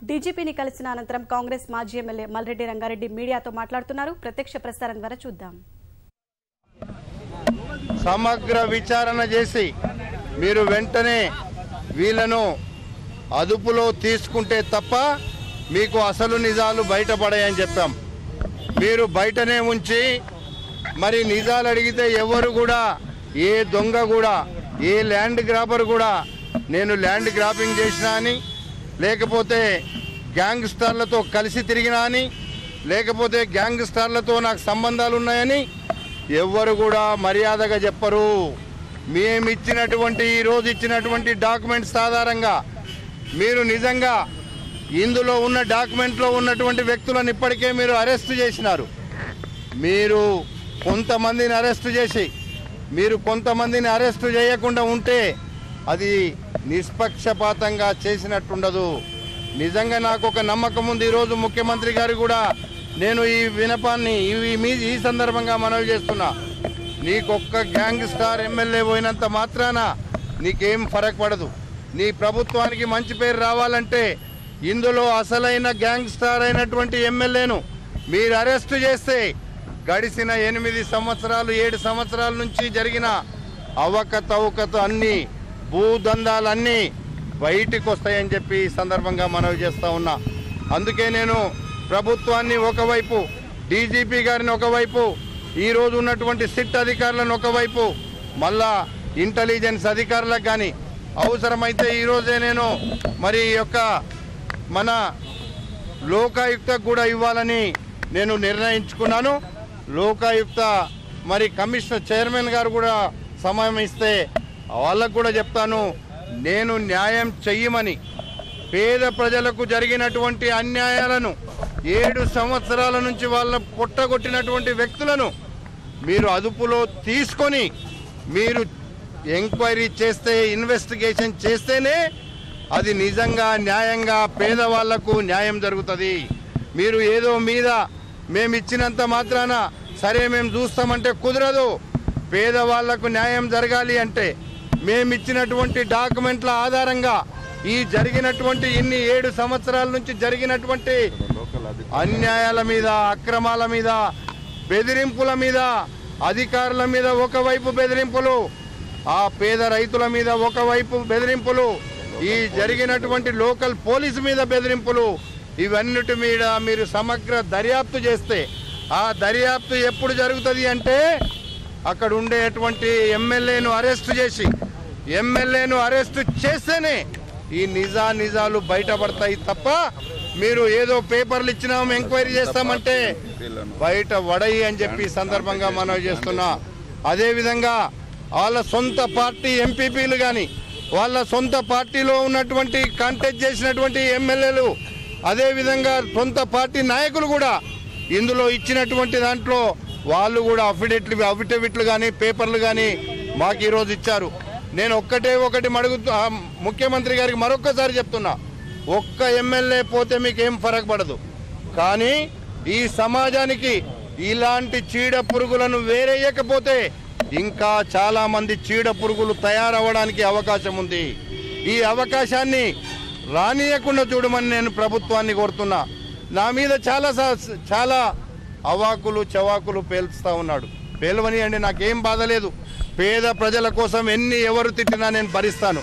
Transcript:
డీజీపీని కలిసిన అనంతరం కాంగ్రెస్ మాజీ ఎమ్మెల్యే మల్రెడ్డి రంగారెడ్డి మీడియాతో మాట్లాడుతున్నారు. ప్రత్యక్ష ప్రసారం ద్వారా చూద్దాం. సమగ్ర విచారణ చేసి మీరు వెంటనే వీళ్ళను అదుపులో తీసుకుంటే తప్ప మీకు అసలు నిజాలు బయటపడాయని చెప్పాం. మీరు బయటనే ఉంచి మరి నిజాలు అడిగితే ఎవరు కూడా, ఏ దొంగ కూడా, ఏ ల్యాండ్ గ్రాబర్ కూడా నేను ల్యాండ్ గ్రాబింగ్ చేసినా అని, లేకపోతే గ్యాంగ్స్టర్లతో కలిసి తిరిగినా అని, లేకపోతే గ్యాంగ్స్టర్లతో నాకు సంబంధాలు ఉన్నాయని ఎవ్వరు కూడా మర్యాదగా చెప్పరు. మేమిచ్చినటువంటి ఈరోజు ఇచ్చినటువంటి డాక్యుమెంట్స్ ఆధారంగా మీరు నిజంగా ఇందులో ఉన్న డాక్యుమెంట్లో ఉన్నటువంటి వ్యక్తులను ఇప్పటికే మీరు అరెస్ట్ చేసినారు. మీరు కొంతమందిని అరెస్ట్ చేసి మీరు కొంతమందిని అరెస్ట్ చేయకుండా ఉంటే అది నిష్పక్షపాతంగా చేసినట్టుండదు. నిజంగా నాకు ఒక నమ్మకం ఉంది. ఈరోజు ముఖ్యమంత్రి గారు కూడా నేను ఈ వినపాన్ని ఈ సందర్భంగా మనవి చేస్తున్నా. నీకొక్క గ్యాంగ్స్టార్ ఎమ్మెల్యే పోయినంత మాత్రాన నీకేం ఫరక్ పడదు. నీ ప్రభుత్వానికి మంచి పేరు రావాలంటే ఇందులో అసలైన గ్యాంగ్స్టార్ అయినటువంటి ఎమ్మెల్యేను మీరు అరెస్టు చేస్తే గడిచిన 8 సంవత్సరాలు 7 సంవత్సరాల నుంచి జరిగిన అవకతవకత అన్నీ, భూదందాలన్నీ బయటికి వస్తాయని చెప్పి ఈ సందర్భంగా మనవి చేస్తూ ఉన్నా. అందుకే నేను ప్రభుత్వాన్ని ఒకవైపు, డీజీపీ గారిని ఒకవైపు, ఈరోజు ఉన్నటువంటి సిట్ అధికారులను ఒకవైపు, మళ్ళా ఇంటెలిజెన్స్ అధికారులకు కానీ అవసరమైతే ఈరోజే నేను మరి యొక్క మన లోకాయుక్తకు కూడా ఇవ్వాలని నేను నిర్ణయించుకున్నాను. లోకాయుక్త మరి కమిషనర్ చైర్మన్ గారు కూడా సమయం ఇస్తే వాళ్ళకు కూడా చెప్తాను, నేను న్యాయం చెయ్యమని. పేద ప్రజలకు జరిగినటువంటి అన్యాయాలను 7 సంవత్సరాల నుంచి వాళ్ళ పొట్టగొట్టినటువంటి వ్యక్తులను మీరు అదుపులో తీసుకొని మీరు ఎంక్వైరీ చేస్తే, ఇన్వెస్టిగేషన్ చేస్తేనే అది నిజంగా న్యాయంగా పేదవాళ్లకు న్యాయం జరుగుతుంది. మీరు ఏదో మీద మేము ఇచ్చినంత మాత్రాన సరే మేము చూస్తామంటే కుదరదు. పేదవాళ్లకు న్యాయం జరగాలి అంటే మేము ఇచ్చినటువంటి డాక్యుమెంట్ల ఆధారంగా ఈ జరిగినటువంటి 7 సంవత్సరాల నుంచి జరిగినటువంటి అన్యాయాల మీద, అక్రమాల మీద, బెదిరింపుల మీద, అధికారుల మీద ఒకవైపు బెదిరింపులు, ఆ పేద రైతుల మీద ఒకవైపు బెదిరింపులు, ఈ జరిగినటువంటి లోకల్ పోలీసు మీద బెదిరింపులు, ఇవన్నిటి మీద మీరు సమగ్ర దర్యాప్తు చేస్తే, ఆ దర్యాప్తు ఎప్పుడు జరుగుతుంది అంటే అక్కడ ఉండేటువంటి ఎమ్మెల్యేను అరెస్టు చేస్తేనే ఈ నిజాలు బయటపడతాయి తప్ప మీరు ఏదో పేపర్లు ఇచ్చినాం ఎంక్వైరీ చేస్తామంటే బయట వడయి అని చెప్పి సందర్భంగా మనవి చేస్తున్నా. అదేవిధంగా వాళ్ళ సొంత పార్టీ ఎంపీపీలు కానీ, వాళ్ళ సొంత పార్టీలో ఉన్నటువంటి కాంటెస్ట్ చేసినటువంటి ఎమ్మెల్యేలు, అదేవిధంగా సొంత పార్టీ నాయకులు కూడా ఇందులో ఇచ్చినటువంటి దాంట్లో వాళ్ళు కూడా అఫిడవిట్లు కానీ పేపర్లు కానీ మాకు ఈరోజు ఇచ్చారు. నేను ఒకటి ముఖ్యమంత్రి గారికి మరొక్కసారి చెప్తున్నా, ఒక్క ఎమ్మెల్యే పోతే మీకేం ఫరక్ పడదు. కానీ ఈ సమాజానికి ఇలాంటి చీడ పురుగులను వేరేయకపోతే ఇంకా చాలా మంది చీడ పురుగులు తయారవడానికి అవకాశం ఉంది. ఈ అవకాశాన్ని రానియకుండా చూడమని నేను ప్రభుత్వాన్ని కోరుతున్నా. నా మీద చాలా అవాకులు చవాకులు పేలుస్తూ ఉన్నాడు. పేలవని అండి, నాకేం బాధ లేదు. పేద ప్రజల కోసం ఎవరు తిట్టినా నేను భరిస్తాను.